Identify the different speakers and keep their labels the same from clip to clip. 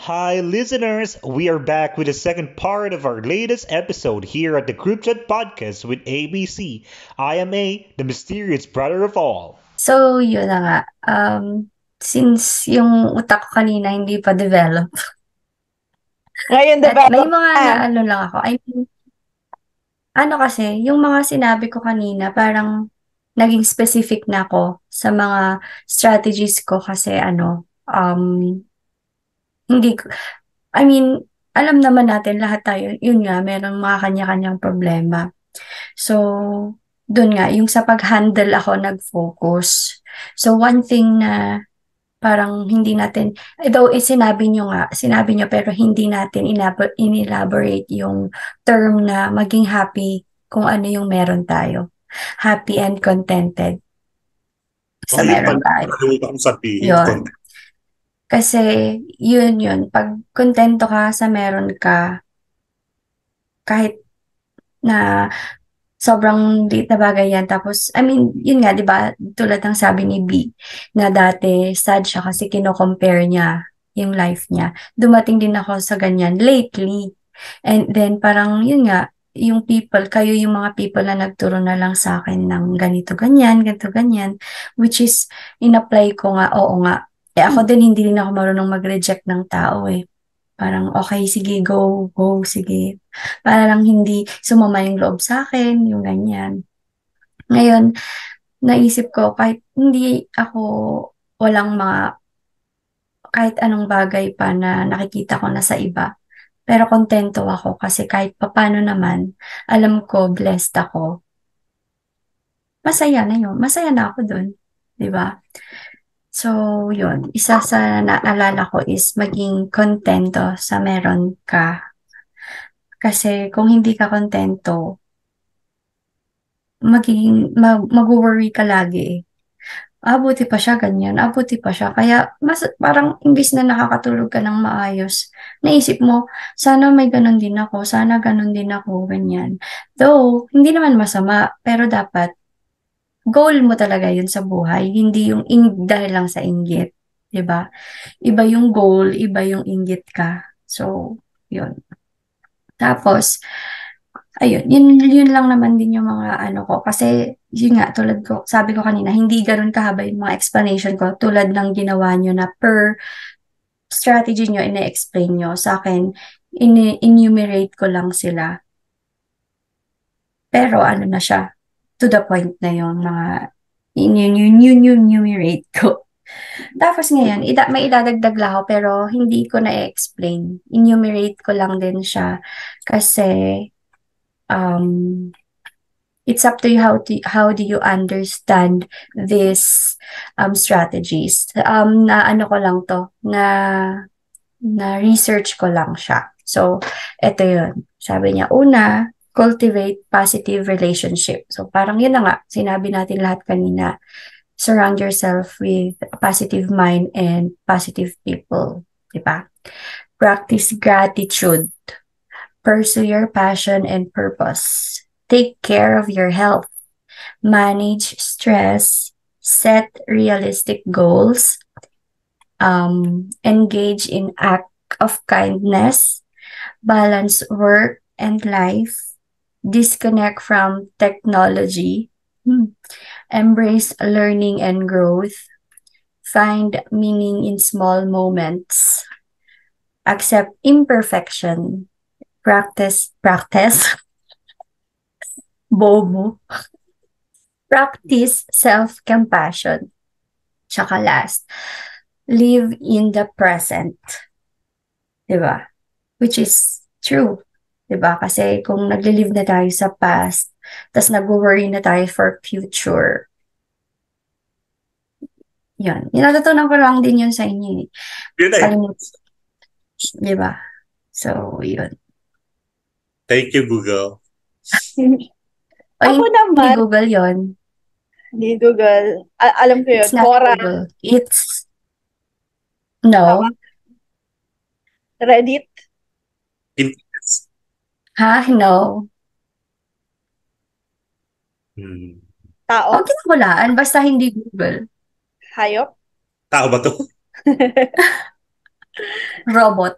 Speaker 1: Hi, listeners! We are back with the second part of our latest episode here at the Group Chat Podcast with ABC. I am A, the mysterious brother of all.
Speaker 2: So, yun na nga. Since yung utak ko kanina hindi pa develop
Speaker 3: Ngayon
Speaker 2: at may
Speaker 3: develop
Speaker 2: mga
Speaker 3: na.
Speaker 2: naano lang ako. I mean, ano kasi, yung mga sinabi ko kanina, parang naging specific na ako sa mga strategies ko kasi hindi ko, I mean, alam naman natin lahat tayo, yun nga, meron mga kanya-kanyang problema. So, dun nga, yung sa pag-handle ako nag-focus. So, one thing na parang hindi natin, though sinabi niyo pero hindi natin inelaborate yung term na maging happy kung ano yung meron tayo. Happy and contented sa
Speaker 1: Oh, yun
Speaker 2: meron
Speaker 1: pala.
Speaker 2: tayo.
Speaker 1: Nakalimutan kong sabihin.
Speaker 2: Yun. Kasi yun. Pag kontento ka sa meron ka, kahit na sobrang liit na bagay yan. Tapos, I mean, yun nga, di ba? Tulad ng sabi ni B, na dati sad siya kasi kino-compare niya yung life niya. Dumating din ako sa ganyan lately. And then, parang, yun nga, yung people, kayo yung mga people na nagturo na lang sa akin ng ganito, ganyan. Which is, in-apply ko nga, oo nga. Ako din, hindi din ako marunong mag-reject ng tao eh. Parang, okay, sige, go, sige. Para lang hindi sumama yung loob sa akin, yung ganyan. Ngayon, naisip ko, kahit hindi ako walang mga, kahit anong bagay pa na nakikita ko na sa iba, pero kontento ako kasi kahit papano naman, alam ko, blessed ako. Masaya na yun. Masaya na ako dun. 'Di ba? So, yun. Isa sa naalala ko is maging kontento sa meron ka. Kasi kung hindi ka kontento, mag-worry ka lagi eh. Buti pa siya ganyan, buti pa siya. Kaya mas parang imbis na nakakatulog ka ng maayos, naisip mo, sana may ganun din ako, sana ganun din ako, ganyan. Though, hindi naman masama, pero dapat goal mo talaga yun sa buhay, hindi yung dahil lang sa inggit, 'di ba? Iba yung goal, iba yung inggit ka. So, yun. Tapos, ayun, yun lang naman din yung mga ano ko. Kasi, yun nga, tulad ko, sabi ko kanina, hindi ganun kahaba yung mga explanation ko, tulad ng ginawa nyo na per strategy nyo, ine-explain nyo sa akin, enumerate ko lang sila. Pero ano na siya, to the point na yung mga enumerate ko. Tapos ngayon, may idadagdag lang ako pero hindi ko na-explain. Enumerate ko lang din siya kasi um, it's up to you how do you understand these strategies. Na ano ko lang to, na research ko lang siya. So, eto yun. Sabi niya, una, cultivate positive relationship. So, parang yun na nga, sinabi natin lahat kanina. Surround yourself with a positive mind and positive people. Diba? Practice gratitude. Pursue your passion and purpose. Take care of your health. Manage stress. Set realistic goals. Engage in act of kindness. Balance work and life. Disconnect from technology. Embrace learning and growth. Find meaning in small moments. Accept imperfection. Practice, bobo. Practice self-compassion. Tsaka last, live in the present. Diba? Which is true. Diba? Kasi kung nagle-live na tayo sa past, tas nag-worry na tayo for future, yun. Natutunan ko lang din yun sa inyo eh.
Speaker 1: Yun na eh.
Speaker 2: Kalimut, diba? So, yun.
Speaker 1: Thank you, Google.
Speaker 2: Oy,
Speaker 3: Ako
Speaker 2: hindi
Speaker 3: naman,
Speaker 2: Google yon.
Speaker 3: di Google, alam ko yun,
Speaker 2: It's not
Speaker 3: Quora,
Speaker 2: Google. It's,
Speaker 3: tama,
Speaker 2: no.
Speaker 3: Reddit,
Speaker 1: Pinterest.
Speaker 2: Ha? No.
Speaker 1: Hmm.
Speaker 2: Huwag
Speaker 3: tao,
Speaker 2: kinakulaan, basta hindi Google.
Speaker 3: hayop.
Speaker 1: Tao ba to?
Speaker 2: Robot.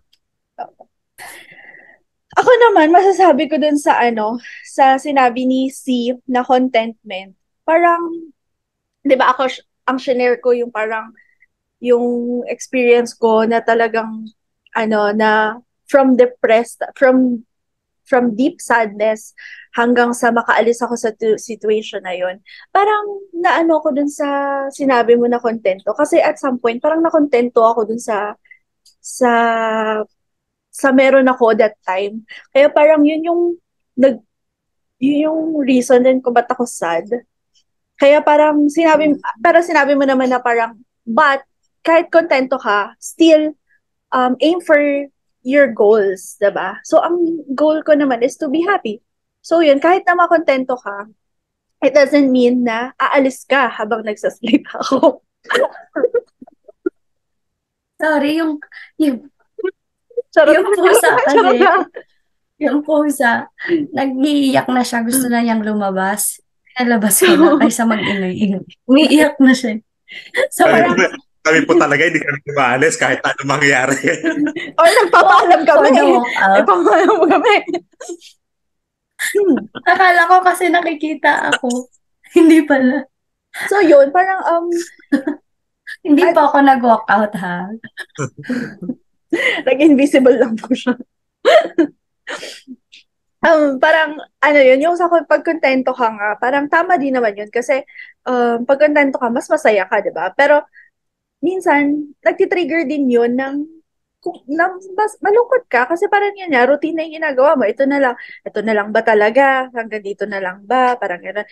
Speaker 3: Ako naman, masasabi ko dun sa sa sinabi ni C na contentment. Parang, di ba ako, ang shinare ko yung parang, yung experience ko na talagang, na from depressed, from deep sadness hanggang sa makaalis ako sa situation na yon. Parang naano ko dun sa sinabi mo na kontento. Kasi at some point, parang nakontento ako dun sa meron ako that time. Kaya parang nag yun yung reason din kung ba't ako sad. Kaya parang sinabi mo naman na parang, but kahit kontento ka, still aim for your goals, 'di ba? So ang goal ko naman is to be happy. So yun, kahit na makontento ka, it doesn't mean na aalis ka habang nagsasleep ako.
Speaker 2: Sorry, yung
Speaker 3: Charot.
Speaker 2: yung pusa
Speaker 3: Charot
Speaker 2: kasi,
Speaker 3: lang.
Speaker 2: yung pusa, nag-iiyak na siya, gusto na niyang lumabas. Nalabas ko na, kaysa mag-ingay-ingay. Umiiyak na siya. So,
Speaker 1: Kami,
Speaker 2: parang,
Speaker 1: kami po talaga, hindi kami umaalis kahit ano mangyari.
Speaker 3: Or nagpapaalam
Speaker 2: for
Speaker 3: kami.
Speaker 2: the walkout.
Speaker 3: Nagpapaalam kami.
Speaker 2: Akala ko kasi nakikita ako. Hindi pala.
Speaker 3: So yun, parang
Speaker 2: Hindi
Speaker 3: At-
Speaker 2: pa ako nag-walkout, ha?
Speaker 3: invisible lang po siya. Parang, yun, yung sa pag kontento ka nga, parang tama din naman yun. Kasi, pag kontento ka, mas masaya ka, di ba? Pero, minsan, nagtitrigger din yun mas malungkot ka kasi parang yun nga, routine na yung ginagawa mo. Ito na lang ba talaga? Hanggang dito na lang ba? Parang gano'n.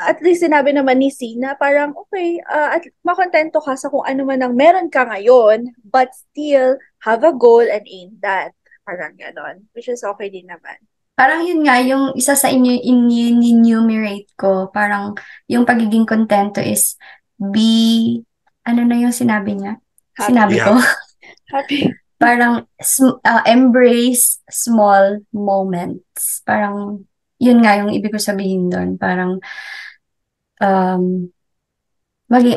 Speaker 3: At least sinabi naman ni Sina, parang okay, at makontento ka sa kung ano man ang meron ka ngayon, but still have a goal and aim that. Parang gano'n. Which is okay din naman.
Speaker 2: Parang yun nga, yung isa sa enumerate ko, parang yung pagiging kontento is ano na yung sinabi niya?
Speaker 3: Happy.
Speaker 2: Sinabi ko?
Speaker 3: Happy.
Speaker 2: Parang embrace small moments. Parang yun nga yung ibig ko sabihin doon. Parang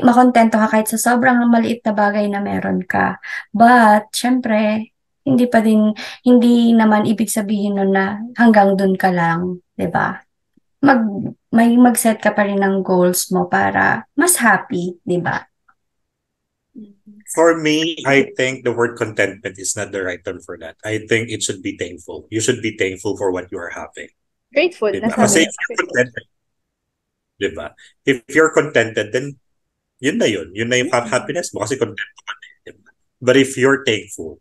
Speaker 2: makontento ka kahit sa sobrang maliit na bagay na meron ka. But, syempre, hindi naman ibig sabihin nun na hanggang dun ka lang, 'di ba? Mag-set ka pa rin ng goals mo para mas happy, 'di ba?
Speaker 1: For me, I think the word contentment is not the right term for that. I think it should be thankful. You should be thankful for what you are having.
Speaker 3: Grateful.
Speaker 1: Diba?
Speaker 3: Nasabi
Speaker 1: Kasi
Speaker 3: niya.
Speaker 1: if you're contented, diba? If you're contented, then yun na yun. Yun na yung happiness mo kasi content ka na. Diba? But if you're thankful,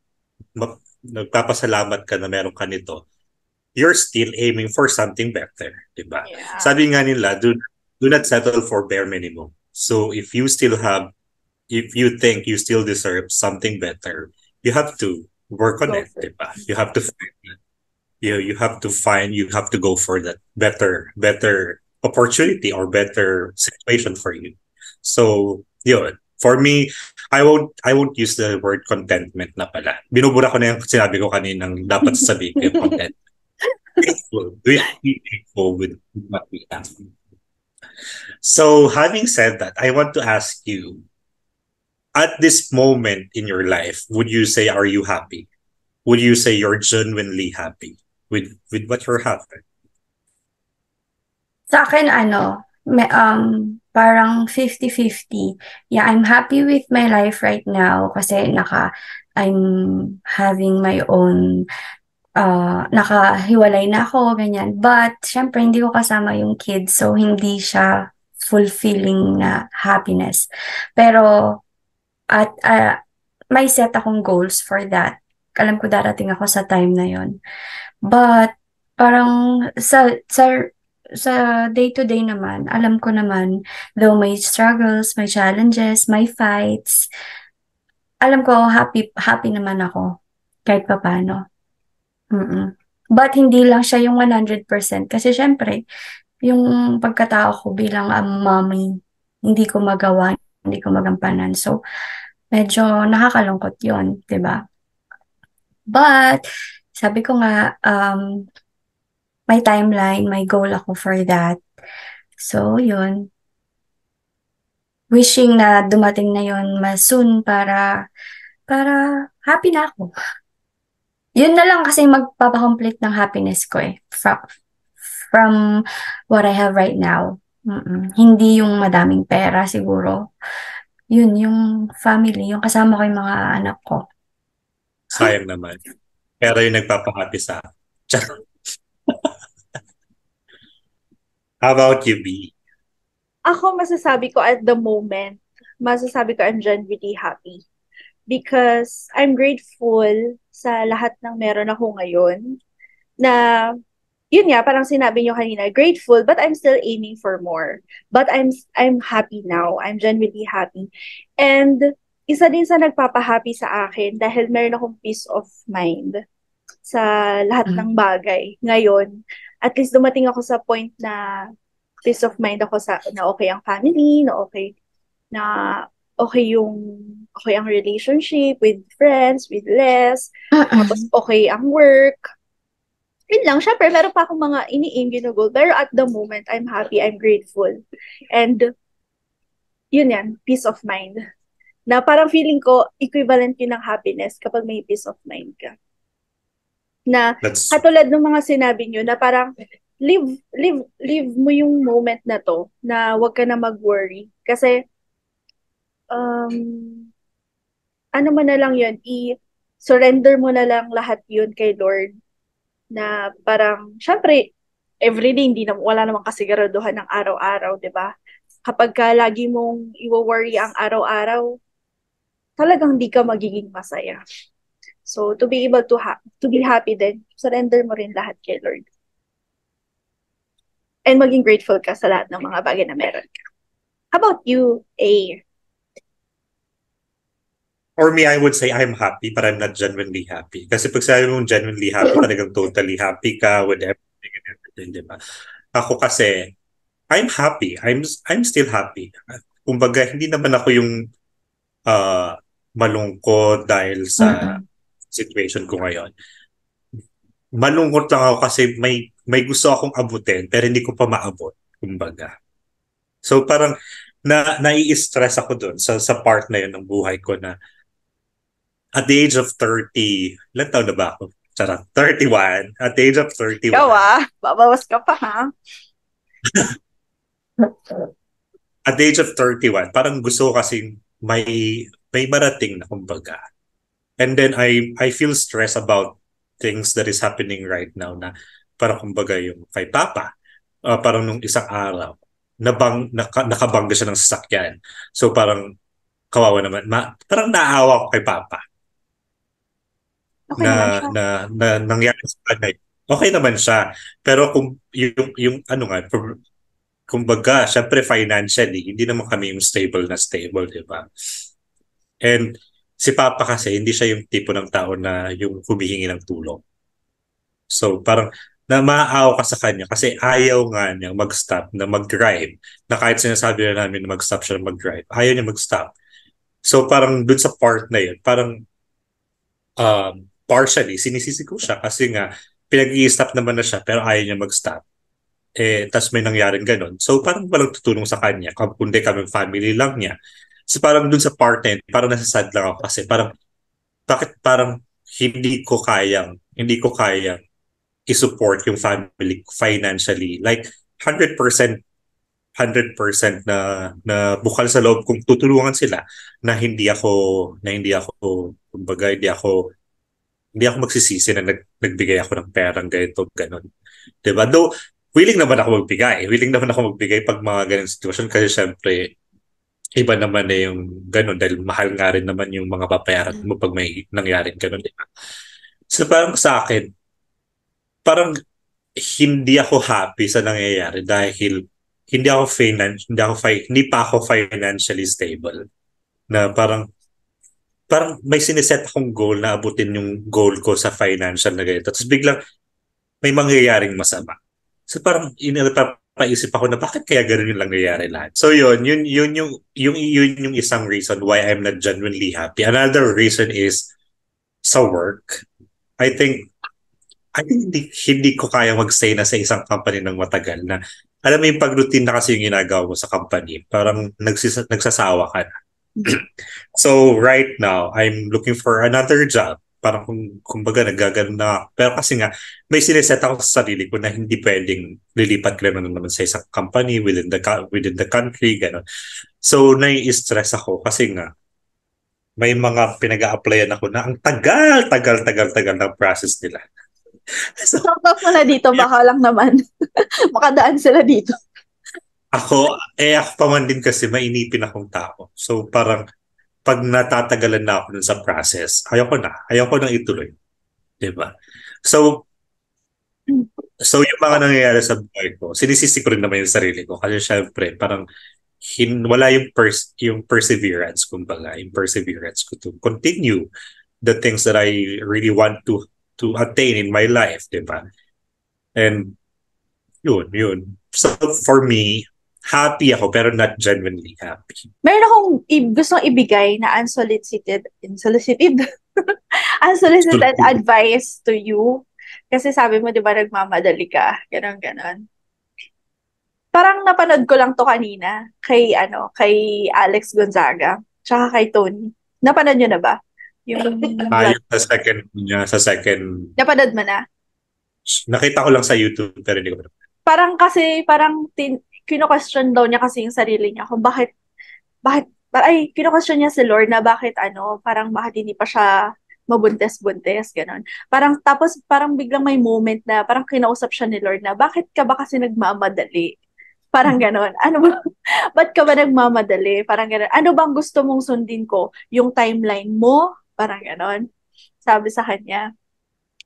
Speaker 1: nagpapasalamat ka na meron ka nito, you're still aiming for something better. Diba?
Speaker 3: Yeah.
Speaker 1: Sabi nga nila, do not settle for bare minimum. So if you think you still deserve something better, you have to work on it. Diba? You have to you have to go for that better opportunity or better situation for you. So, yun. For me, I won't use the word contentment na pala. Binubura ko na yung sinabi ko kaninang dapat sabihin ko yung content. Thankful. We have to be thankful with what we have. So, having said that, I want to ask you, at this moment in your life, would you say, are you happy? Would you say you're genuinely happy with what you're having?
Speaker 2: Sa akin, parang 50-50. Yeah, I'm happy with my life right now kasi I'm having my own, nakahiwalay na ako, ganyan. But, syempre, hindi ko kasama yung kids, so hindi siya fulfilling na happiness. Pero, may set akong goals for that. Alam ko darating ako sa time na yon. But, parang sa day-to-day naman, alam ko naman, though may struggles, may challenges, may fights, alam ko happy naman ako kahit papaano. But hindi lang siya yung 100% kasi syempre, yung pagkatao ko bilang mommy, hindi ko magawa, hindi ko magampanan. So, medyo nakakalungkot yun, 'di ba? But, sabi ko nga, may timeline, may goal ako for that. So, yun. Wishing na dumating na yun mas soon para para happy na ako. Yun na lang kasi magpapacomplete ng happiness ko eh. From what I have right now. Hindi yung madaming pera siguro. Yun, yung family, yung kasama ko yung mga anak ko.
Speaker 1: Sayang naman. Pero yung nagpapahappy sa akin. How about you, B?
Speaker 3: Ako masasabi ko at the moment, masasabi ko I'm genuinely happy. Because I'm grateful sa lahat ng meron ako ngayon. Na, yun nga, parang sinabi nyo kanina, grateful, but I'm still aiming for more. But I'm happy now. I'm genuinely happy. And isa din sa nagpapahappy sa akin dahil meron akong peace of mind sa lahat ng bagay. Ngayon, at least dumating ako sa point na peace of mind ako sa na okay ang family, na okay ang relationship with friends, with Les, tapos okay ang work. Yun lang, syempre, meron pa akong mga ini-aim, ginugol. Pero at the moment, I'm happy, I'm grateful. And, yun yan, peace of mind. Na parang feeling ko, equivalent yun ng happiness kapag may peace of mind ka. Na,
Speaker 1: That's
Speaker 3: katulad ng mga sinabi nyo, na parang, live mo yung moment na to, na wag ka na mag-worry. Kasi, ano mo na lang yun, i-surrender mo na lang lahat yun kay Lord. Na parang, syempre, everyday, wala namang kasiguraduhan ng araw-araw, di ba? Kapag ka lagi mong i-worry ang araw-araw, talagang di ka magiging masaya. So, to be able to be happy din, surrender mo rin lahat kay Lord. And maging grateful ka sa lahat ng mga bagay na meron ka. How about you, A?
Speaker 1: For me, I would say I'm happy, but I'm not genuinely happy. Kasi pag sabi mong genuinely happy, talagang totally happy ka with everything and everything, di ba? Ako kasi, I'm happy. I'm still happy. Kumbaga, hindi naman ako yung malungkot dahil sa situation ko ngayon. Malungkot lang ako kasi may gusto akong abutin, pero hindi ko pa maabot, kumbaga. So parang nai-stress ako doon sa part na yun ng buhay ko na at the age of 30, ilan taon na ba ako? Charot, 31. At the age of 31.
Speaker 3: Ikaw babawas ka pa ha?
Speaker 1: At the age of 31, parang gusto ko kasing may marating na kumbaga. And then I feel stressed about things that is happening right now na parang kumbaga yung kay Papa. Parang nung isang araw, nakabangga siya ng sasakyan. So parang kawawa naman. Parang naawa ko kay Papa.
Speaker 3: Okay naman siya.
Speaker 1: na nangyari sa kanya. Okay naman siya. Pero kung yung ano nga, kumbaga, syempre financially, hindi naman kami yung stable, di ba? And si Papa kasi, hindi siya yung tipo ng tao na yung humihingi ng tulong. So parang na maaawa ka sa kanya kasi ayaw nga niya mag-stop na mag-drive. Na kahit sinasabi na namin na mag-stop siya mag-drive, ayaw niya mag-stop. So parang dun sa part na yun, parang partially, sinisisi ko siya kasi nga pinag-i-stop naman na siya pero ayaw niya mag-stop. Tas may nangyaring ganun. So parang walang tutulong sa kanya, kundi kami family lang niya. So parang dun sa part na yun, parang nasasad lang ako kasi parang bakit parang hindi ko kayang i-support yung family financially. Like 100% na bukal sa loob kung tutulungan sila na hindi ako kumbaga hindi ako magsisisi na nagbigay ako ng perang ganito ganun. 'Di ba? Though willing naman ako magbigay pag mga ganung sitwasyon kasi syempre iba naman na yung ganun dahil mahal nga rin naman yung mga babayaran mo pag may nangyaring ganun, di ba? So parang sa akin, parang hindi ako happy sa nangyayari dahil hindi pa ako financially stable. Na parang may siniset akong goal na abutin yung goal ko sa financial na ganito. Tapos biglang may mangyayaring masama. So parang paisip ako na bakit kaya ganun yung lang nangyayari lahat. So yun yung isang reason why I'm not genuinely happy. Another reason is sa work. I think hindi ko kaya magstay na sa isang company ng matagal na alam mo yung pag-routine na kasi yung ginagawa mo sa company, parang nagsasawa ka na. So right now, I'm looking for another job. Parang kumbaga nagagano na ako. Pero kasi nga, may sineset ako sa sarili ko na hindi pwedeng lilipat ka lang naman sa isang company within the country, gano'n. So nai-stress ako kasi nga, may mga pinag-a-applyan ako na ang tagal ng process nila. So,
Speaker 3: Shout out mo na dito, baka lang naman. Makadaan sila dito.
Speaker 1: ako pa man din kasi mainipin akong tao. So parang pag natatagalan na ako dun sa process, ayaw ko na ituloy. Diba? So, yung mga nangyayari sa buhay ko, sinisisi ko rin naman yung sarili ko. Kasi syempre, parang wala yung perseverance, kumbaga, yung perseverance ko to continue the things that I really want to attain in my life, diba? And yun. So for me, happy ako pero not genuinely happy.
Speaker 3: Meron akong gustong ibigay na unsolicited advice to you. Kasi sabi mo, di ba, nagmamadali ka. Ganon. Parang napanood ko lang to kanina kay Alex Gonzaga, tsaka kay Tony. Napanood nyo na ba? Yung
Speaker 1: Yung sa second,
Speaker 3: napanood mo na?
Speaker 1: nakita ko lang sa YouTube pero hindi ko
Speaker 3: Parang kino-question daw niya kasi yung sarili niya kung kino-question niya si Lord na parang bakit hindi pa siya mabuntes-buntes, ganon. Tapos biglang may moment na parang kinausap siya ni Lord na, bakit ka ba kasi nagmamadali? Parang ganon. Ba't ka ba nagmamadali? Parang ganon. Ano bang gusto mong sundin ko? Yung timeline mo? Parang ganon. Sabi sa kanya.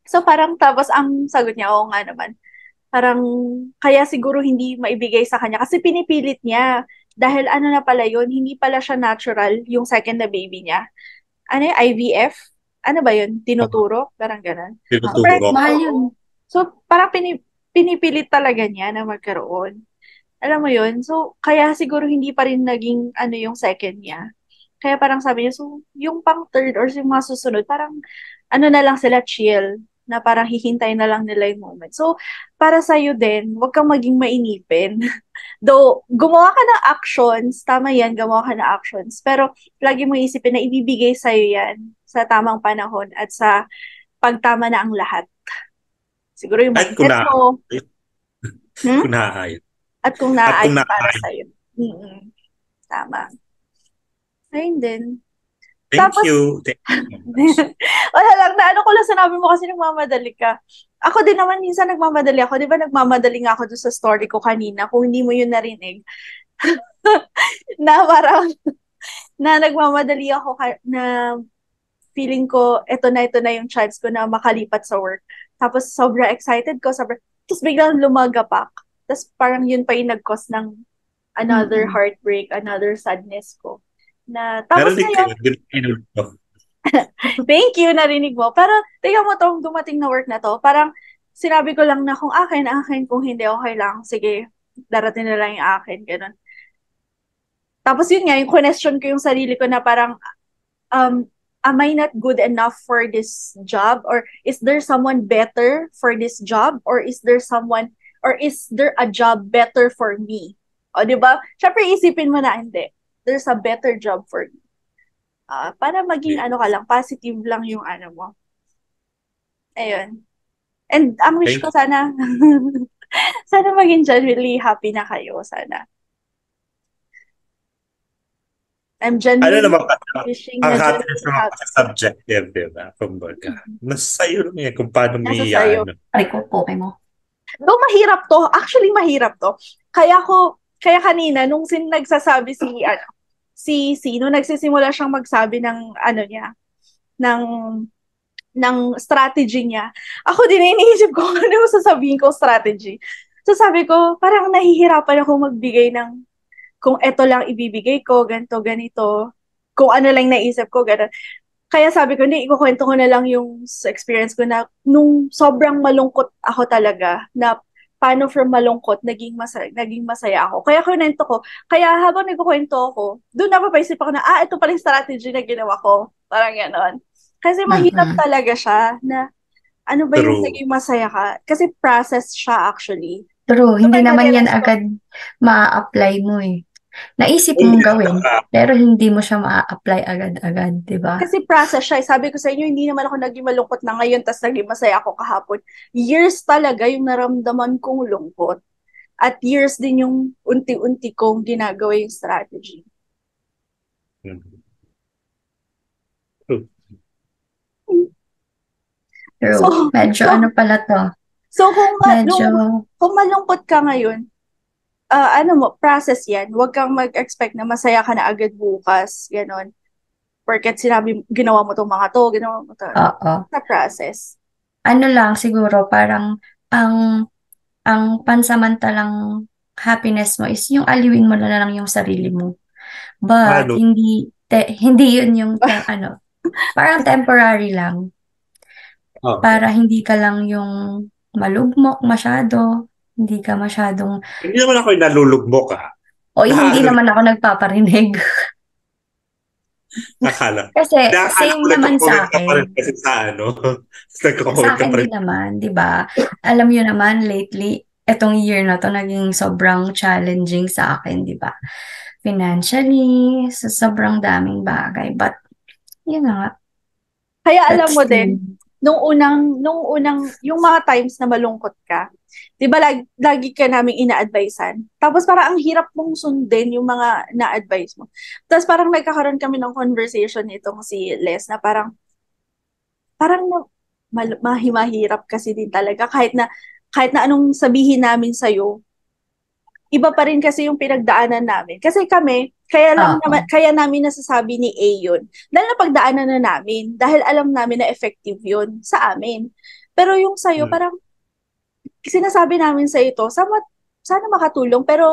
Speaker 3: So parang tapos ang sagot niya, oo nga naman. Parang kaya siguro hindi maibigay sa kanya kasi pinipilit niya dahil na pala yun, hindi pala siya natural yung second na baby niya. IVF? Ano ba yun? Tinuturo? Parang ganun.
Speaker 1: tinuturo.
Speaker 2: Mahal yun.
Speaker 3: So parang pinipilit talaga niya na magkaroon. Alam mo yun? So kaya siguro hindi pa rin naging yung second niya. Kaya parang sabi niya, so yung pang third or yung mga susunod, parang na lang sila chill na parang hihintay na lang nila yung moment. So, para sa'yo din, huwag kang maging mainipin. Though, gumawa ka ng actions, tama yan, gumawa ka ng actions, pero lagi mo isipin na ibibigay sa'yo yan sa tamang panahon at sa pagtama na ang lahat. Siguro yung
Speaker 1: At kung
Speaker 3: mindset mo.
Speaker 1: kung naaayos.
Speaker 3: At kung naaayos para sa'yo. Tama. Ayun din.
Speaker 1: Thank you.
Speaker 3: Wala lang, ko lang sinabi mo kasi nagmamadali ka. Ako din naman, minsan nagmamadali ako. Di ba nagmamadali nga ako doon sa story ko kanina, kung hindi mo yun narinig. Na parang, na nagmamadali ako na feeling ko, ito na yung chance ko na makalipat sa work. Tapos sobra excited ko, tapos biglang lumagapak. Tapos parang yun pa yung nag-cause ng another heartbreak, another sadness ko. Tapos
Speaker 1: ngayon,
Speaker 3: thank you, narinig mo. Pero, tingnan mo tong dumating na work na to. Parang, sinabi ko lang na kung akin, kung hindi, okay lang. Sige, darating na lang yung akin. Ganun. Tapos yun nga, yung question ko yung sarili ko na parang, am I not good enough for this job? Or is there someone better for this job? Or is there a job better for me? O, di ba? Siyempre, isipin mo na, hindi. There's a better job for you. Para maging ka lang, positive lang yung mo. Ayun. And ang wish ko sana, sana maging genuinely happy na kayo, sana. I'm genuinely wishing na
Speaker 1: genuinely happy. Subjective, diba? Kumbaga. Nasa sayo lang yan kung paano may
Speaker 2: Okay mo.
Speaker 3: Though mahirap to. Actually, mahirap to. Kaya kanina, nung nagsasabi nung nagsisimula siyang magsabi ng niya, ng strategy niya. Ako din iniisip ko ano yung sasabihin ko strategy. So sabi ko, parang nahihirapan ako magbigay ng kung eto lang ibibigay ko, ganito. Kung ano lang naisip ko, ganun. Kaya sabi ko, hindi, ikukwento ko na lang yung experience ko na nung sobrang malungkot ako talaga na paano from malungkot, naging masaya ako. Kaya kunento ko. Kaya habang nagkukwento ako, doon napapaisip ako na, ito pala yung strategy na ginawa ko. Parang gano'n. Kasi mahirap talaga siya na ano ba yung naging masaya ka? Kasi process siya actually.
Speaker 2: True. Hindi naman yan agad ma-apply mo eh. Naisip
Speaker 1: Hindi
Speaker 2: mong
Speaker 1: na
Speaker 2: gawin, pero hindi mo siya maa-apply agad-agad, di ba?
Speaker 3: Kasi process siya. Sabi ko sa inyo, hindi naman ako naging malungkot na ngayon, tas naging masaya ako kahapon. Years talaga yung naramdaman kong lungkot. At years din yung unti-unti kong ginagawa yung strategy.
Speaker 1: Mhm.
Speaker 2: True.
Speaker 3: So,
Speaker 2: Medyo
Speaker 3: so,
Speaker 2: ano pala to?
Speaker 3: so
Speaker 2: Medyo,
Speaker 3: kung malungkot ka ngayon, process yan. Huwag kang mag-expect na masaya ka na agad bukas. Ganon. Porket sinabi, ginawa mo tong mga to, ginawa mo to.
Speaker 2: oo.
Speaker 3: Sa process.
Speaker 2: Ano lang siguro, parang ang pansamantalang happiness mo is yung aliwin mo na lang yung sarili mo. But
Speaker 1: Ano?
Speaker 2: hindi yun yung ano, parang temporary lang
Speaker 1: Okay.
Speaker 2: para hindi ka lang yung malugmok masyado, hindi ka masyadong
Speaker 1: Hindi naman ako yung nalulugmok
Speaker 2: o hindi
Speaker 1: Nakaano,
Speaker 2: naman ako nagpaparinig.
Speaker 1: nakala.
Speaker 2: Kasi
Speaker 1: Nakakala ko
Speaker 2: same naman
Speaker 1: nagko-comment
Speaker 2: sa
Speaker 1: ka pa rin
Speaker 2: akin.
Speaker 1: kasi sa
Speaker 2: Sa
Speaker 1: nagko-comment ka
Speaker 2: akin
Speaker 1: pa rin.
Speaker 2: din naman, 'di ba? Alam niyo naman lately, etong year na 'to naging sobrang challenging sa akin, 'di ba? Financially, sa sobrang daming bagay. But yun na nga,
Speaker 3: Kaya alam
Speaker 2: let's
Speaker 3: mo
Speaker 2: see.
Speaker 3: din, nung unang, yung mga times na malungkot ka, di ba lagi ka naming ina-advisean? Tapos parang ang hirap mong sundin yung mga na-advise mo. Tapos parang nagkakaroon kami ng conversation nitong si Les na parang mahirap kasi din talaga kahit na anong sabihin namin sa'yo, iba pa rin kasi yung pinagdaanan namin. Kasi kami,
Speaker 2: Oo.
Speaker 3: kaya namin nasasabi ni A yun. Dahil napagdaanan na namin, dahil alam namin na effective yun sa amin. Pero yung sa'yo,
Speaker 1: Hmm.
Speaker 3: parang sinasabi namin sa ito, sana makatulong. Pero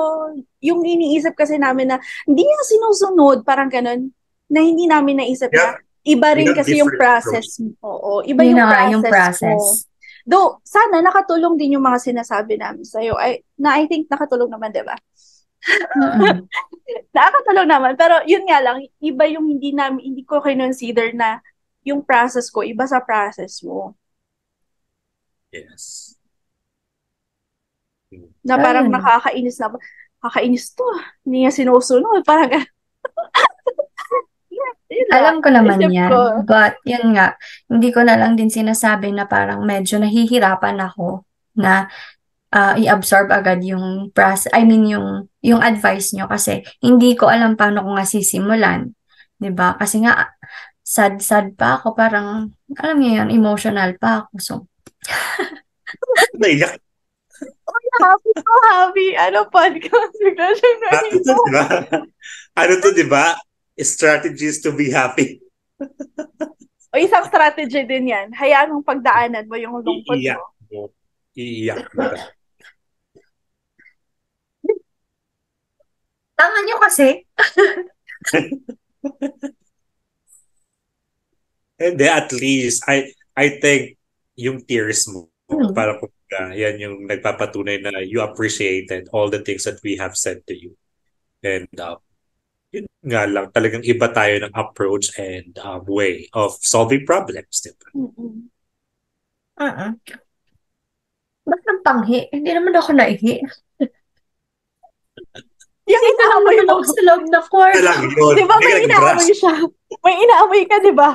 Speaker 3: yung iniisip kasi namin na hindi niya sinusunod, parang ganun, na hindi namin naisip
Speaker 1: We
Speaker 3: na
Speaker 1: have,
Speaker 3: iba
Speaker 1: we
Speaker 3: rin
Speaker 1: have
Speaker 3: kasi yung
Speaker 1: different approach.
Speaker 3: process mo. Oo, iba
Speaker 2: Yun
Speaker 3: yung
Speaker 2: na nga yung
Speaker 3: process mo.
Speaker 2: process.
Speaker 3: Though, sana nakatulong din yung mga sinasabi namin sa'yo. I think nakatulong naman, di ba?
Speaker 2: Mm-mm.
Speaker 3: Nakakatulong naman. Pero yun nga lang, iba yung hindi ko kinonsider na yung process ko, iba sa process mo.
Speaker 1: Yes. Hmm.
Speaker 3: Na
Speaker 2: So,
Speaker 3: parang
Speaker 2: yun.
Speaker 3: nakakainis to. Hindi niya sinusunod. Parang, yun lang.
Speaker 2: Alam ko naman
Speaker 3: Isip
Speaker 2: yan.
Speaker 3: ko.
Speaker 2: But, yun nga, hindi ko na lang din sinasabi na parang medyo nahihirapan ako na i-absorb agad yung yung advice nyo kasi hindi ko alam paano ko nga sisimulan. 'Di ba? Kasi nga, sad-sad pa ako. Parang, alam niyo yun, emotional pa ako. So,
Speaker 1: Naiyak.
Speaker 3: Happy to happy. Ano, podcast. Bigla siyang
Speaker 1: Ano to,
Speaker 3: nahilo.
Speaker 1: di ba? Ano to, di ba? Strategies to be happy.
Speaker 3: O isang strategy din yan. Hayaan mong pagdaanan mo yung lungkot
Speaker 1: Iiyak
Speaker 3: mo.
Speaker 1: mo. Iiyak mo.
Speaker 2: tama nyo kasi.
Speaker 1: And then at least, I think yung tears mo,
Speaker 2: Hmm.
Speaker 1: para yan yung nagpapatunay na you appreciated all the things that we have said to you. And yun nga lang, talagang iba tayo ng approach and way of solving problems. Diba?
Speaker 3: Mm-mm.
Speaker 2: Ba't ng panghi? Hindi naman ako naihi.
Speaker 3: Yung
Speaker 2: Dito lang
Speaker 3: inaamoy
Speaker 2: naman
Speaker 3: mo.
Speaker 2: ako sa loob ng
Speaker 1: Kaya
Speaker 2: kwarto.
Speaker 1: lang yun.
Speaker 3: Di ba
Speaker 1: Hindi ka
Speaker 3: may
Speaker 1: nag-brush.
Speaker 3: inaamoy siya? May inaamoy ka, di ba?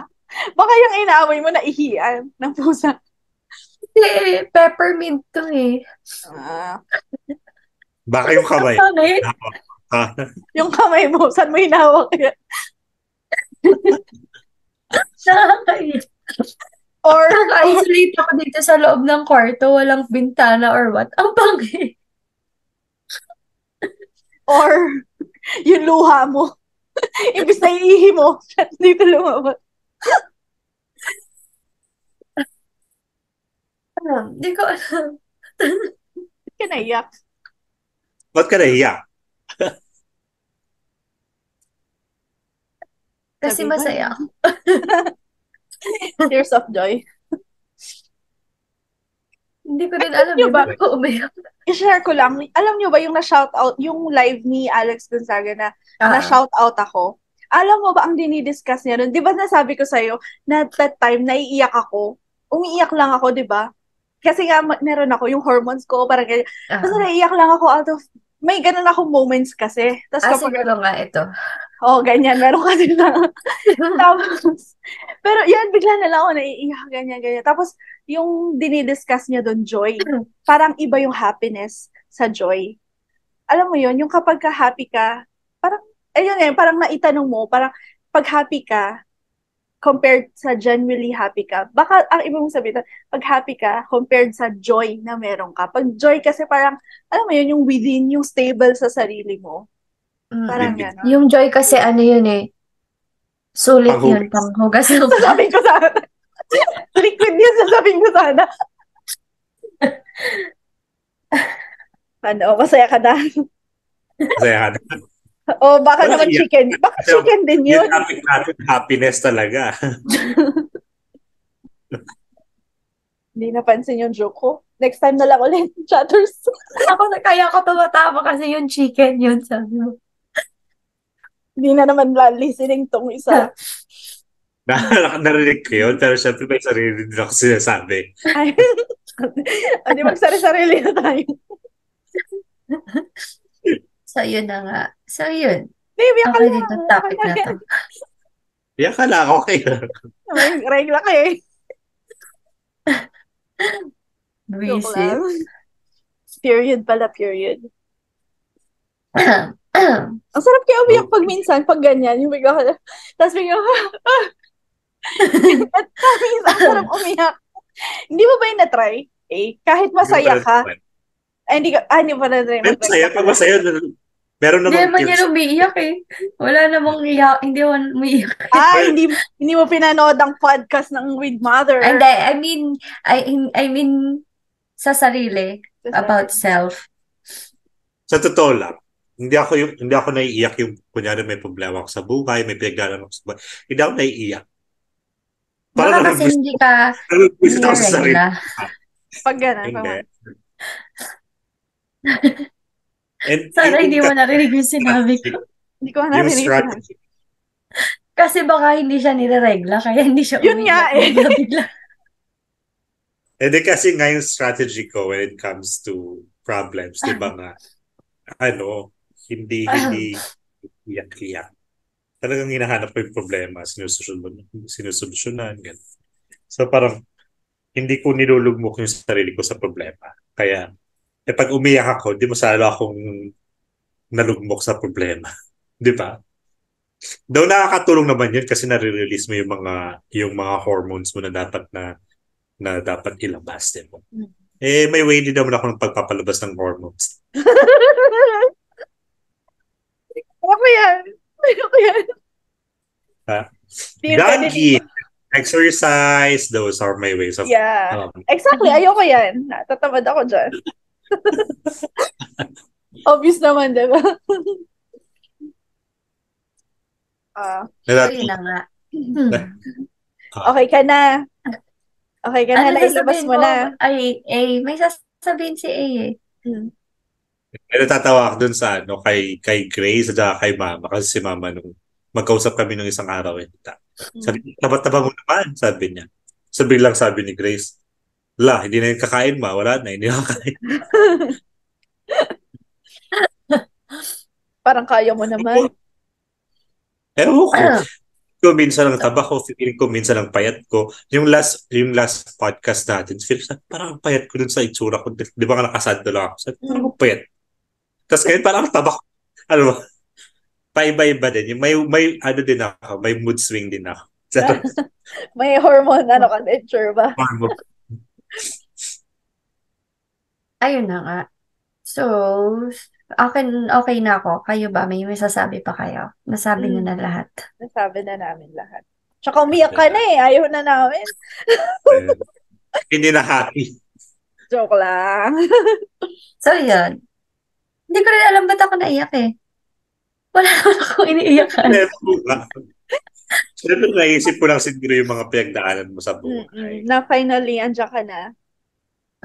Speaker 3: Baka yung inaamoy mo naihian ng pusa.
Speaker 2: Kasi peppermint to eh.
Speaker 3: Ah,
Speaker 1: Baka yung
Speaker 2: Ang
Speaker 1: kamay.
Speaker 2: panghi.
Speaker 1: Ah,
Speaker 3: yung kamay mo, saan mo hinawak yan?
Speaker 2: Nakakainis.
Speaker 3: Or,
Speaker 2: Naka-isolate ako dito sa loob ng kwarto. Walang bintana or what. Ang panghi.
Speaker 3: or, yung luha mo. Ibig na iihi mo, dito lumabas.
Speaker 2: Hindi ko alam.
Speaker 3: Ba't ka naiyak?
Speaker 1: ba't ka naiyak?
Speaker 2: Kasi
Speaker 3: Sabi mo
Speaker 2: masaya
Speaker 3: na.
Speaker 2: ako.
Speaker 3: Tears of joy.
Speaker 2: Hindi ko din
Speaker 3: Alam
Speaker 2: alam
Speaker 3: nyo
Speaker 2: eh.
Speaker 3: ba,
Speaker 2: Ba't ko umiyak?
Speaker 3: i-share ko lang, alam nyo ba yung na-shout out, yung live ni Alex Gonzaga na
Speaker 2: Ah,
Speaker 3: na-shout out ako? Alam mo ba ang dinidiscuss niya nun? Di ba nasabi ko sa'yo na that time naiiyak ako? Umiiyak lang ako, di ba? Kasi nga meron ako yung hormones ko, parang ganyan. Basta
Speaker 2: ah.
Speaker 3: naiiyak lang ako out of may ganun akong moments kasi. Tapos kapag,
Speaker 2: siguro nga ito.
Speaker 3: ganyan, meron kasi na. Tapos, pero yan, bigla na lang ako naiiyak, ganyan, ganyan. Tapos, yung dinidiscuss niya doon, joy. Parang iba yung happiness sa joy. Alam mo yun, yung kapag ka-happy ka, parang, ayun parang naitanong mo, parang pag happy ka, compared sa genuinely happy ka. Baka ang ibig mong sabihin, pag happy ka, compared sa joy na meron ka. Pag joy kasi parang, alam mo yun, yung within, yung stable sa sarili mo. Parang
Speaker 2: Mm.
Speaker 3: gano'n.
Speaker 2: Yung joy kasi ano yun eh, sulit yun,
Speaker 1: Panghugas.
Speaker 2: panghugas ng
Speaker 3: Sasabihin ko sana, liquid yun, sasabihin ko sana. Ano, masaya ka na.
Speaker 1: Kasi
Speaker 3: O baka
Speaker 1: wala
Speaker 3: naman
Speaker 1: iyak.
Speaker 3: chicken. Baka
Speaker 1: Kasi
Speaker 3: chicken din
Speaker 1: yung
Speaker 3: yun.
Speaker 1: topic natin, happiness talaga.
Speaker 3: Hindi napansin yung joke ko. Next time na lang ulit, chatters.
Speaker 2: Kaya ako tumatawa kasi yung chicken yun, sabi mo.
Speaker 3: Hindi na naman listening tong isa.
Speaker 1: Narinig ko yun, pero syempre may sarili din ako sinasabi.
Speaker 3: Ay, hindi magsari-sarili na tayo.
Speaker 2: So, yun na nga. So, yun.
Speaker 3: Baby,
Speaker 2: Okay dito topic na to.
Speaker 1: Yan ka lang, okay.
Speaker 3: May regla ka eh. Joke
Speaker 2: Busy.
Speaker 3: lang. Period pala, period. Ang sarap kaya umiyak pag minsan, pag ganyan, yung bigla ka, tapos bigla ka, at minsan, ang sarap umiyak. Hindi mo ba yung na-try? Kahit masaya ka, hindi pa na-try
Speaker 1: Pero masaya, pag masaya, meron
Speaker 2: Hindi
Speaker 1: namang
Speaker 2: naman yan umiiyak eh. Wala namang iyak, hindi naman umiiyak.
Speaker 3: hindi mo pinanood ang podcast ng With Mother.
Speaker 2: And I mean, sa sarili, about self.
Speaker 1: Sa totoo lang, hindi ako naiiyak yung kunyari may problema ako sa buhay, may pinagdaanan ako sa buhay. Hindi ako naiiyak.
Speaker 2: Baka kasi hindi ka
Speaker 1: Nag-visit ako sa sarili.
Speaker 2: niregla.
Speaker 3: Pag gano'n.
Speaker 1: Hindi.
Speaker 2: Sana hindi mo narinig yung sinabi ko.
Speaker 3: Hindi ko narinig yung
Speaker 1: strategy.
Speaker 2: Kasi baka hindi siya nireregla, kaya hindi siya
Speaker 3: Yun nga eh.
Speaker 2: bigla-bigla.
Speaker 1: Hindi kasi nga yung strategy ko when it comes to problems, di ba nga, hindi iyak-iyak. Talagang hinahanap ko yung problema, sinusolusyonan, ganun. So parang, hindi ko nilulugmok yung sarili ko sa problema. Kaya, pag umiyak ako, di masalo akong nalugmok sa problema. Di ba? Daw nakakatulong naman yun kasi nare-release mo yung mga hormones mo na dapat ilabas, di ba? May way din naman ako ng pagpapalabas ng hormones.
Speaker 3: Ako yan.
Speaker 1: Jogging, exercise, those are my ways of...
Speaker 3: Yeah. Exactly, ayoko yan. Natatamad ako dyan. Obvious naman, di ba?
Speaker 2: Yun na nga.
Speaker 3: Okay ka na. Okay ka na, nailabas mo na.
Speaker 2: Ay, may sasabihin si A eh.
Speaker 1: Pero tatawa ako dun sa kay Grace at kay Mama kasi si Mama nung magkausap kami nung isang araw sabi, taba-taba mo naman, sabi niya. Sabi ni Grace, hindi na yung kakain wala na, hindi na kakain.
Speaker 3: Parang kaya mo naman.
Speaker 1: Ewan ko, minsan lang taba ko, feeling ko minsan lang payat ko. Yung last podcast natin, feel parang payat ko dun sa itsura ko. Di ba nga nakasando lang ako? Sabi, parang payat. Tapos ngayon parang taba ko. Ano ba? Paiba-iba din. May din ako, may mood swing din ako.
Speaker 3: May hormone, ka din, sure ba?
Speaker 2: Ayun na nga. So, okay na ako. Kayo ba? May masasabi pa kayo? Nasabi nyo na lahat.
Speaker 3: Nasabi na namin lahat. Tsaka umiyak ka na eh. Ayaw na namin.
Speaker 1: Hindi na happy.
Speaker 3: Joke lang.
Speaker 2: So, yun. Hindi ko rin alam ba't ako naiyak eh. Wala naman akong iniiyakan.
Speaker 1: Siyempre, naisip ko lang siguro yung mga pinagdaanan mo sa buhay.
Speaker 3: Na finally, andyan ka na.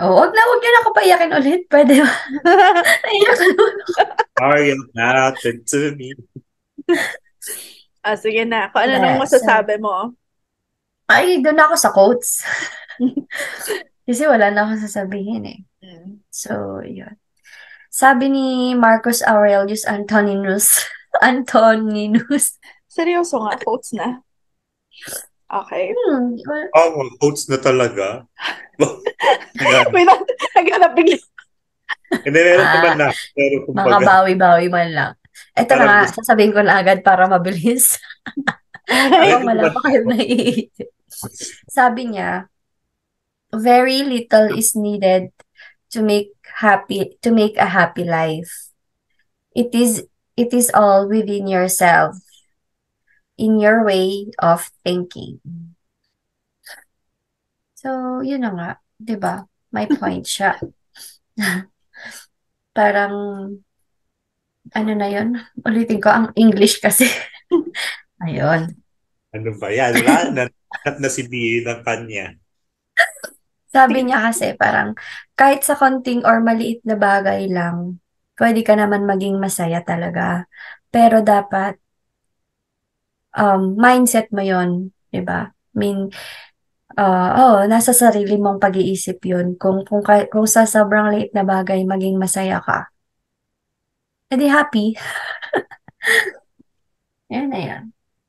Speaker 2: Huwag nyo na ako paiyakin ulit. Pwede ba? Naiyakan mo.
Speaker 1: Are you nothing to me?
Speaker 3: Sige na. Kung ano nang masasabi mo?
Speaker 2: Ay, doon ako sa quotes. Kasi wala na akong sasabihin eh. So, yun. Sabi ni Marcus Aurelius Antoninus.
Speaker 3: Seryoso nga, quotes na. Okay.
Speaker 1: Oh, quotes na talaga. Ayan.
Speaker 3: Wait, naghanap bigla.
Speaker 1: Hindi, meron naman na. Pero kumbaga,
Speaker 2: Makabawi-bawi man lang. Ito na
Speaker 1: parang
Speaker 2: nga,
Speaker 1: gusto.
Speaker 2: sasabihin ko na agad para mabilis. Habang
Speaker 1: Pwede
Speaker 2: wala
Speaker 1: naman
Speaker 2: pa
Speaker 1: na.
Speaker 2: kayo naiisip. Sabi niya, very little is needed to make a happy life. It is all within yourself, in your way of thinking. So, yun na nga, 'di ba? May point siya. Parang ano na yun? Ulitin ko ang English kasi. Ayun.
Speaker 1: Ano ba yan? Wala na. Hanap na si B ng kanya.
Speaker 2: Sabi niya kasi parang kahit sa konting or maliit na bagay lang, pwede ka naman maging masaya talaga. Pero dapat mindset mo yon, 'di ba? I mean, nasa sarili mong pag-iisip 'yun. Kung sa sobrang liit na bagay maging masaya ka, edi happy. Yan na yan.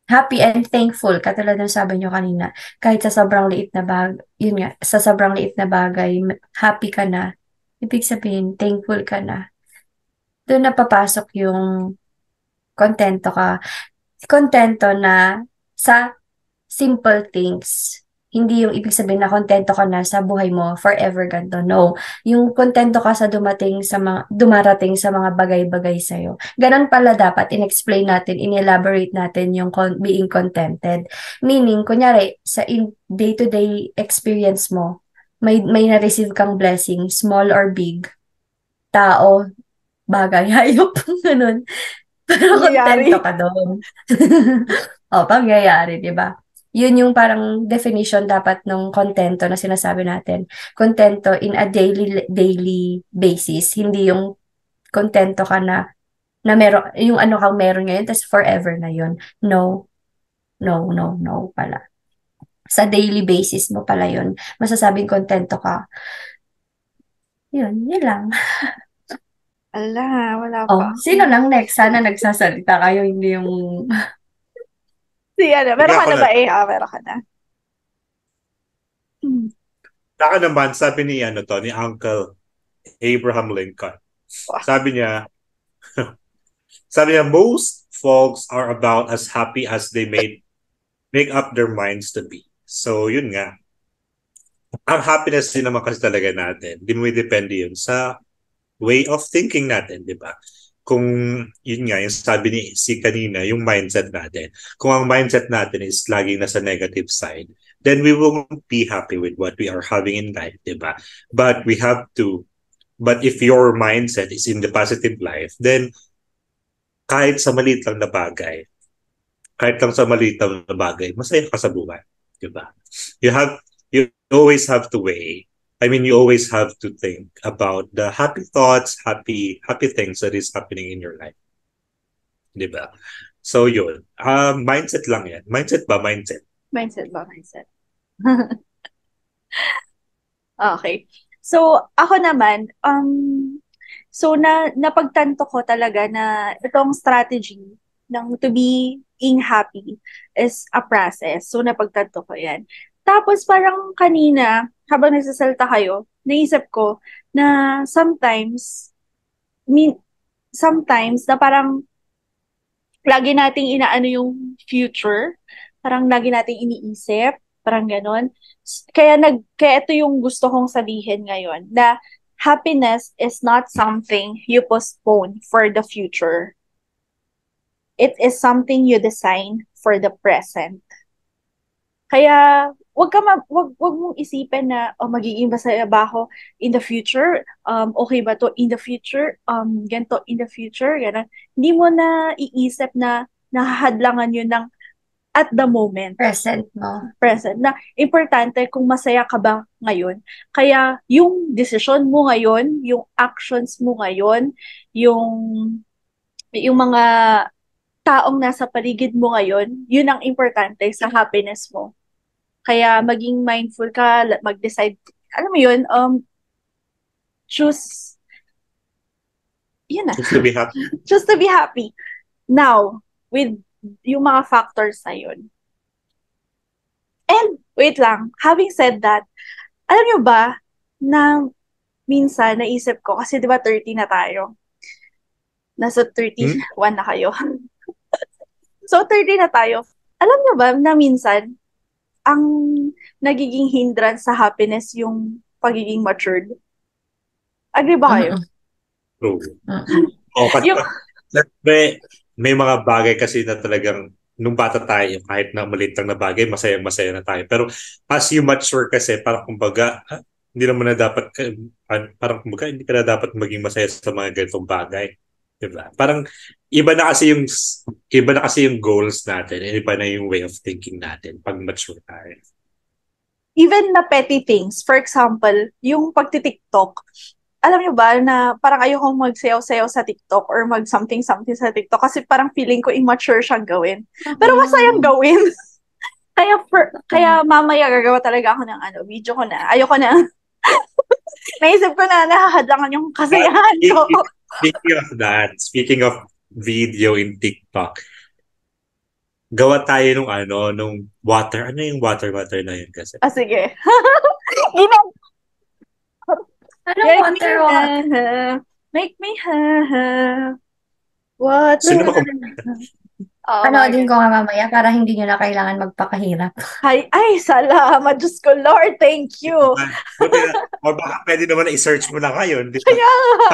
Speaker 2: Happy and thankful, katulad ng sabi niyo kanina. Kahit sa sobrang liit na bagay, yun nga, sa sobrang liit na bagay, happy ka na. Ibig sabihin, thankful ka na. Doon na papasok yung kontento ka. Kontento na sa simple things. Hindi yung ibig sabihin na kontento ka na sa buhay mo forever ganito. No. Yung kontento ka sa dumarating sa mga bagay-bagay sa'yo. Ganon pala dapat in-explain natin, in-elaborate natin yung being contented. Meaning, kunyari, sa day-to-day experience mo, may na-receive kang blessing, small or big, tao, bagay, hayop, ganun. Pero
Speaker 3: Nangyayari.
Speaker 2: kontento ka doon. Pangyayari, di ba? Yun yung parang definition dapat ng kontento na sinasabi natin. Kontento in a daily basis. Hindi yung kontento ka na meron, yung ano kang meron ngayon, tas forever na yun. No, no, no, no pala. Sa daily basis mo pala yun. Masasabing kontento ka. Yun lang.
Speaker 3: Ala, wala
Speaker 2: Oh,
Speaker 3: pa.
Speaker 2: sino lang next? Sana nagsasalita kayo, hindi yung...
Speaker 3: Si ano,
Speaker 1: Sige,
Speaker 3: meron ka
Speaker 1: ako
Speaker 3: na
Speaker 1: na.
Speaker 3: ba meron ka na. Hmm.
Speaker 1: Saka naman, sabi ni, ni Uncle Abraham Lincoln.
Speaker 3: Wow.
Speaker 1: Sabi niya, most folks are about as happy as they make up their minds to be. So, yun nga. Ang happiness din naman kasi talaga natin, dumidepende yun sa way of thinking natin, di ba? Kung yun nga, yung sabi ni si kanina, yung mindset natin. Kung ang mindset natin is laging nasa negative side, then we won't be happy with what we are having in life, di ba? But if your mindset is in the positive life, then kahit sa maliit lang na bagay, masaya ka sa buhay, di ba? You always have to weigh. I mean, you always have to think about the happy thoughts, happy things that is happening in your life. Di ba? So, yun. Mindset lang yan. Mindset ba? Mindset.
Speaker 3: Mindset ba? Mindset. Okay. So, ako naman, napagtanto ko talaga na itong strategy ng to being happy is a process. So, napagtanto ko yan. Tapos, parang kanina, habang nagsasalita kayo, naisip ko na sometimes na parang lagi nating inaano yung future, parang lagi nating iniisip, parang ganon. Kaya ito yung gusto kong sabihin ngayon, na happiness is not something you postpone for the future. It is something you design for the present. Kaya wag mong isipin na magiging masaya ba ako in the future? Okay ba to in the future? Ganito in the future, ganun. Hindi mo na iisip na nahahadlangan yun ng at the moment,
Speaker 2: present mo.
Speaker 3: present. Na importante kung masaya ka ba ngayon. Kaya yung decision mo ngayon, yung actions mo ngayon, yung mga taong nasa paligid mo ngayon, yun ang importante sa happiness mo. Kaya maging mindful ka, mag-decide, alam mo yun, choose Yun na.
Speaker 1: Just to be happy.
Speaker 3: Just to be happy. Now, with yung mga factors na yun. And, wait lang, having said that, alam nyo ba, na minsan naisip ko, kasi di ba 30 na tayo? Nasa 31 na kayo. So, 30 na tayo. Alam nyo ba na minsan, ang nagiging hindrance sa happiness yung pagiging matured? Agree ba kayo?
Speaker 1: True.
Speaker 2: Mm-mm.
Speaker 1: Oh, kasi
Speaker 3: Yung,
Speaker 1: may mga bagay kasi na talagang nung bata tayo, kahit na maliit lang na bagay, masaya-masaya na tayo. Pero as you mature kasi, parang kumbaga, hindi naman na dapat, parang kumbaga, hindi ka na dapat maging masaya sa mga ganitong bagay. Diba? Parang iba na kasi yung goals natin, iba na yung way of thinking natin pag mature tayo.
Speaker 3: even na petty things, for example, yung pagti-TikTok, alam nyo ba na parang ayokong magsayaw-sayaw sa TikTok or mag-something-something sa TikTok kasi parang feeling ko immature siyang gawin. Pero masayang gawin. Kaya mamaya gagawa talaga ako ng video ko na. Ayoko na. Naisip ko na nahahadlangan yung kasiyahan ko.
Speaker 1: Speaking of video in TikTok, gawa tayo nung water. Ano yung water na yun kasi?
Speaker 3: Sige.
Speaker 2: Anong
Speaker 3: Make
Speaker 2: water
Speaker 3: me
Speaker 2: walk?
Speaker 3: Make me What?
Speaker 1: Sino ba
Speaker 2: Panoodin ko nga mamaya para hindi nyo na kailangan magpakahirap.
Speaker 3: Ay, salamat. Diyos ko, Lord. Thank you.
Speaker 1: O baka pwede naman na i-search mo na ngayon. Di ba?
Speaker 3: Kaya nga.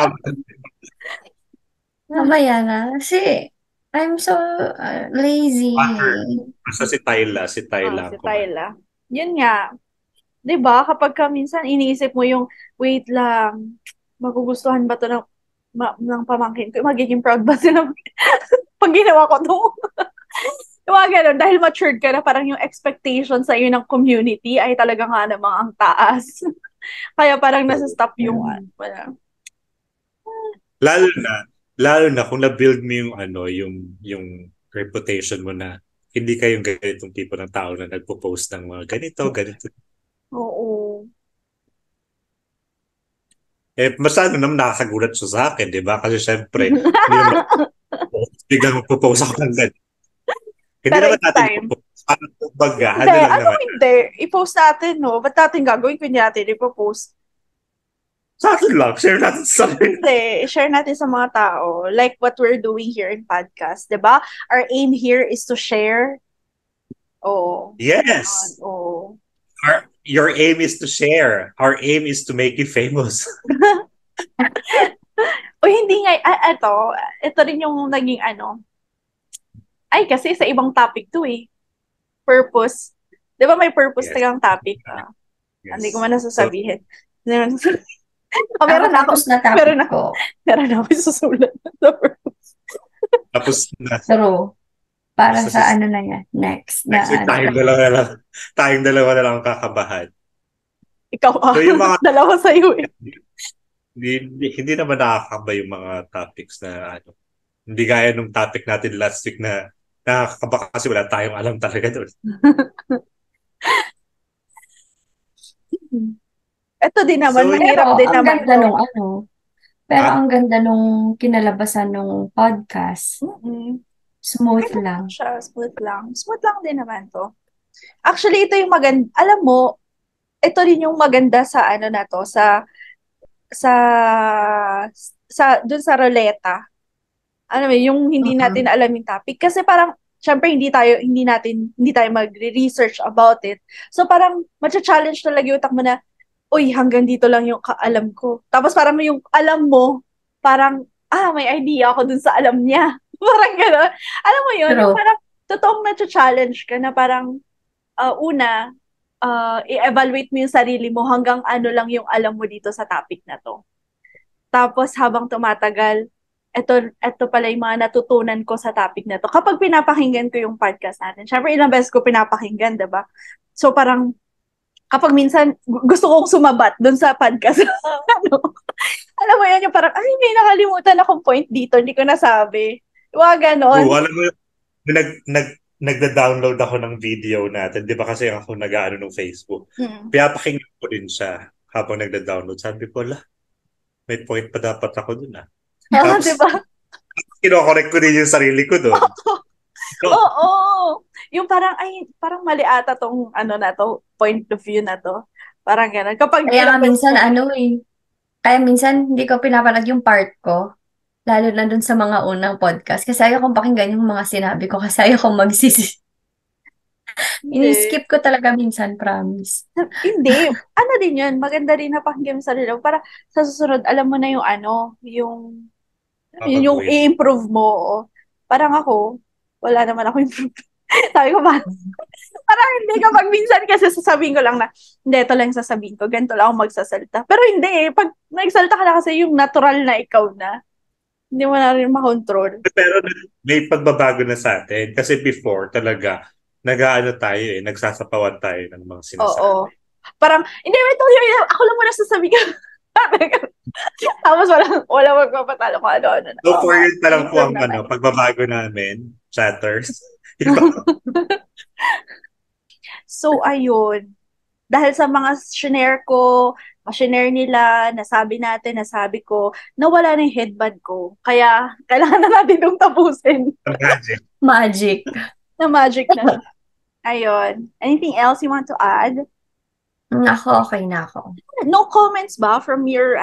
Speaker 2: Mamaya na. Kasi, I'm so lazy.
Speaker 1: Water. Basta si Tyla. Si Tyla.
Speaker 3: Si Tyla. Yun nga. 'Di ba? Kapag minsan iniisip mo yung, wait lang, magugustuhan ba to ng pamangkin ko? Magiging proud ba sila pag ginawa ko to? Yung mga ganun, dahil matured ka na, parang yung expectation sa iyo ng community ay talaga nga namang ang taas. Kaya parang nasa-stop yung, wala.
Speaker 1: Lalo na kung na-build mo yung reputation mo na hindi ka yung ganitong tipo ng tao na nagpo-post ng mga ganito.
Speaker 3: Oo.
Speaker 1: Masyado naman nakakagulat siya sa akin, di ba? Kasi syempre, hindi naman biglang magpo-post ako ng ganito. Hindi
Speaker 3: Pero
Speaker 1: naman
Speaker 3: it's
Speaker 1: natin
Speaker 3: time.
Speaker 1: ipo-post. Parang kumbaga,
Speaker 3: Hindi,
Speaker 1: lang naman.
Speaker 3: hindi? I-post natin, no? Ba't natin gagawin? Kunya natin, ipopost.
Speaker 1: Sa atin lang, share natin sa akin.
Speaker 3: Hindi, share natin sa mga tao. Like what we're doing here in podcast, di ba? Our aim here is to share. Oh.
Speaker 1: Yes.
Speaker 3: Oh.
Speaker 1: Your aim is to share. Our aim is to make you famous.
Speaker 3: O hindi nga, ito rin yung naging Ay, kasi sa ibang topic to eh. Purpose. Di ba may purpose
Speaker 1: Yes.
Speaker 3: tagang topic?
Speaker 1: Yes.
Speaker 3: Hindi ko man nasasabihin.
Speaker 2: Meron
Speaker 3: na ako.
Speaker 2: na topic ko.
Speaker 3: Meron na ako susulat sa purpose.
Speaker 1: Tapos na.
Speaker 2: True. Para
Speaker 1: Basta
Speaker 2: sa na yan. Next na
Speaker 1: Next week, tayong dalawa na lang kakabahan.
Speaker 3: Ikaw
Speaker 1: So, yung mga,
Speaker 3: dalawa sa'yo eh.
Speaker 1: hindi naman nakakaba yung mga topics na hindi gaya nung topic natin last week na nakakaba kasi wala tayong alam talaga doon.
Speaker 3: Ito din naman,
Speaker 1: So,
Speaker 3: mahirap din naman
Speaker 2: ganda
Speaker 3: to.
Speaker 2: nung pero ang ganda nung kinalabasan nung podcast. Smooth lang.
Speaker 3: Smooth lang. Smooth lang din naman to. Actually, ito yung maganda. Alam mo, ito rin yung maganda sa na to, sa dun sa ruleta. Yung hindi natin alam yung topic. Kasi parang, syempre, hindi tayo magre-research about it. So parang, matcha-challenge talaga yung utak mo na, uy, hanggang dito lang yung alam ko. Tapos parang yung alam mo, parang, may idea ako dun sa alam niya. Parang gano'n. Alam mo yun, yung parang, totoong matcha-challenge ka na parang, i-evaluate mo yung sarili mo hanggang ano lang yung alam mo dito sa topic na to. Tapos habang tumatagal, ito pala yung mga natutunan ko sa topic na to. Kapag pinapakinggan ko yung podcast natin, syempre ilang beses ko pinapakinggan, diba? So parang, kapag minsan gusto kong sumabat dun sa podcast, alam mo yan, yung parang, may nakalimutan akong point dito, hindi ko nasabi. Wag ganon.
Speaker 1: Alam mo, nagda-download ako ng video natin. Di ba kasi ako nag-aano ng Facebook. Pinapakinggan ko din siya habang nagda-download. Sabi ko, may point pa dapat ako dun .
Speaker 3: Oo,
Speaker 1: Tapos,
Speaker 3: di ba?
Speaker 1: kinokorek ko din yung sarili ko doon.
Speaker 3: Oo. Yung parang, ay, parang mali ata tong, ano na to, point of view na to. Parang gano'n. Kapag
Speaker 2: Kaya nga
Speaker 3: ilang beses
Speaker 2: minsan
Speaker 3: mo na,
Speaker 2: kaya minsan hindi ko pinapanood yung part ko. Lalo na dun sa mga unang podcast. Kasi ayaw kong pakinggan yung mga sinabi ko. Kasi ayaw kong
Speaker 3: hindi.
Speaker 2: Ini-skip ko talaga minsan, promise.
Speaker 3: Hindi. Ano din yun, maganda rin na pakinggan mo sa sarili mo. Para sa susunod, alam mo na yung ano, yun yung
Speaker 1: Babaguhin.
Speaker 3: i-improve mo. Parang ako, wala naman ako improve. Sabi ko ba, parang hindi kapag minsan kasi sasabihin ko lang na, hindi, ito lang yung sasabihin ko, ganito lang ako magsasalita. Pero hindi eh, pag nagsalita ka na kasi yung natural na ikaw na, hindi mo na rin makontrol.
Speaker 1: Pero may pagbabago na sa atin. Kasi before talaga, nag-aano tayo nagsasapawan tayo ng mga
Speaker 3: Oo.
Speaker 1: sinasabi.
Speaker 3: Parang, hindi, wait, ako lang muna sasabihin ko. Tapos walang magpapatalo kung ano-ano na.
Speaker 1: So
Speaker 3: Oo
Speaker 1: for
Speaker 3: nga,
Speaker 1: yun pa lang po
Speaker 3: na-improve
Speaker 1: ang
Speaker 3: naman.
Speaker 1: pagbabago namin, chatters. Iba.
Speaker 3: So, ayun. Dahil sa mga shinare ko, shinare nila, nasabi natin, nasabi ko, nawala na yung headband ko. Kaya, kailangan na natin itong tapusin.
Speaker 1: Magic.
Speaker 2: Magic.
Speaker 3: Na magic na siya. Ayun. Anything else you want to add?
Speaker 2: Ako, okay na ako.
Speaker 3: No comments ba from your,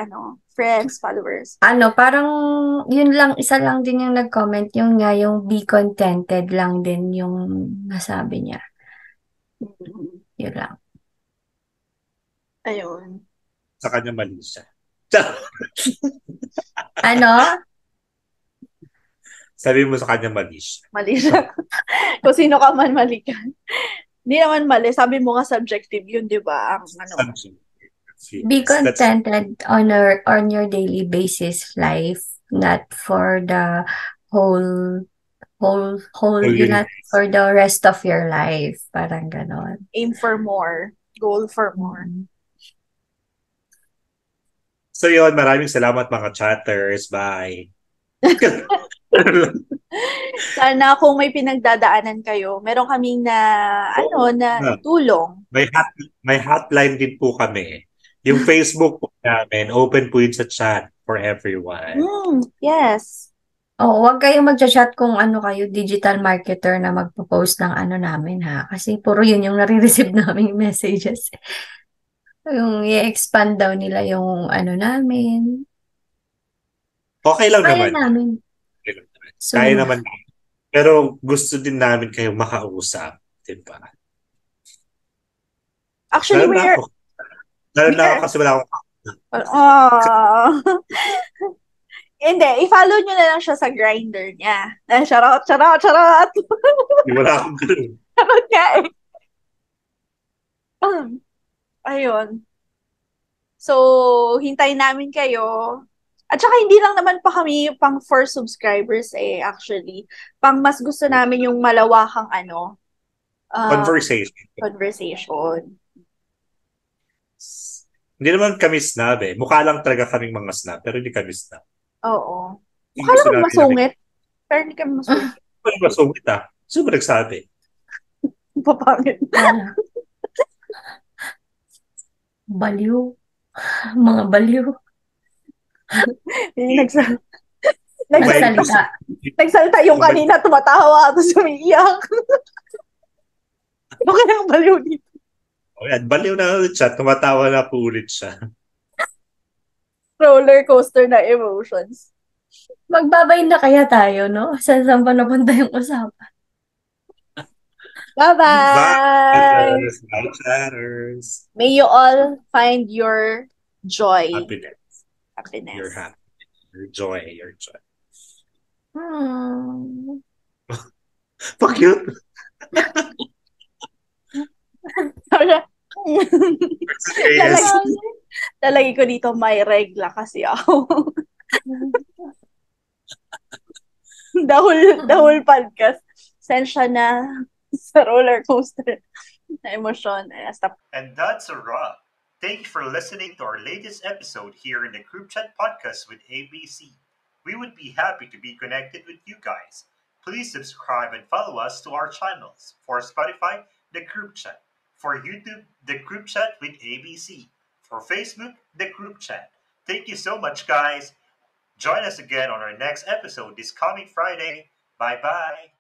Speaker 3: friends, followers?
Speaker 2: Parang, yun lang, isa lang din yung nag-comment, yung be contented lang din yung nasabi niya.
Speaker 3: Mhm.
Speaker 2: Yun lang.
Speaker 3: Ayun.
Speaker 1: Sa kanya mali siya.
Speaker 2: Ano?
Speaker 1: Sabi mo sa kanya mali siya.
Speaker 3: Mali siya. Kung sino ka man, mali ka. Hindi naman mali. Sabi mo nga subjective yun, di ba? Ang ano.
Speaker 2: Be
Speaker 1: That's
Speaker 2: contented on your daily basis life, not for the whole
Speaker 1: all you
Speaker 2: not
Speaker 1: need.
Speaker 2: for the rest of your life. Parang ganon.
Speaker 3: Aim for more. Goal for more.
Speaker 2: Mm.
Speaker 1: So yun, maraming salamat mga chatters. Bye.
Speaker 3: Sana kung may pinagdadaanan kayo, meron kaming na
Speaker 1: Ah,
Speaker 3: itulong.
Speaker 1: may hotline din po kami. Yung Facebook po namin, open po yun sa chat for everyone.
Speaker 3: Yes.
Speaker 2: Oo, wag kayong magcha-chat kung ano kayo, digital marketer na magpo-post ng ano namin ha. Kasi puro yun yung nare-receive naming messages. Yung i-expand daw nila yung ano namin.
Speaker 1: Okay lang
Speaker 2: Kaya
Speaker 1: naman.
Speaker 2: namin.
Speaker 1: Okay lang naman. Kaya
Speaker 2: So,
Speaker 1: naman. Pero gusto din namin kayo makausap. Diba?
Speaker 3: Actually,
Speaker 1: Lalo na ako. Lalo na ako
Speaker 3: we're,
Speaker 1: kasi wala akong
Speaker 3: oh. Hindi, i-follow nyo na lang siya sa grinder niya. Charot, charot, charot.
Speaker 1: wala akong ganun.
Speaker 3: Charot nga eh. Ayun. So, hintayin namin kayo. At saka hindi lang naman pa kami pang for subscribers eh, actually. Pang mas gusto namin yung malawakang uh,
Speaker 1: Conversation.
Speaker 3: conversation.
Speaker 1: Hindi naman kami snob eh. Mukha lang talaga kaming mga snob, pero hindi kami snob.
Speaker 3: Oo.
Speaker 1: Yung
Speaker 3: Mukha lang
Speaker 1: gusto
Speaker 3: kami
Speaker 1: namin
Speaker 3: masungit. Pero hindi kami masungit.
Speaker 1: Ano ba sungit ah? Sino ba nagsabi?
Speaker 3: Papangit.
Speaker 2: baliw. Mga baliw.
Speaker 3: Nagsa-
Speaker 1: May
Speaker 3: nagsalita.
Speaker 1: gusto.
Speaker 3: Nagsalita yung kanina, tumatawa at umiiyak. Okay lang baliw dito.
Speaker 1: Oh, yan. Baliw na ulit siya. Tumatawa na po ulit siya.
Speaker 3: Roller coaster na emotions.
Speaker 2: Magbabay na kaya tayo, no? Saan pa napunta yung usapan?
Speaker 1: Bye,
Speaker 3: Bye-bye!
Speaker 1: chatters. Bye, chatters.
Speaker 3: May you all find your joy,
Speaker 1: Happiness. Your
Speaker 3: happiness.
Speaker 1: happy. Your joy. Your joy.
Speaker 2: Hmm.
Speaker 1: Fuck you.
Speaker 3: Sabi niya,
Speaker 1: Yes.
Speaker 3: lalagay ko dito may regla kasi ako. The whole podcast. Sensya na sa roller coaster na emosyon. Stop.
Speaker 1: And that's a wrap. Thank you for listening to our latest episode here in the Group Chat Podcast with ABC. We would be happy to be connected with you guys. Please subscribe and follow us to our channels. For Spotify, the Group Chat. For YouTube, the Group Chat with ABC. For Facebook, the Group Chat. Thank you so much, guys. Join us again on our next episode this coming Friday. Bye-bye.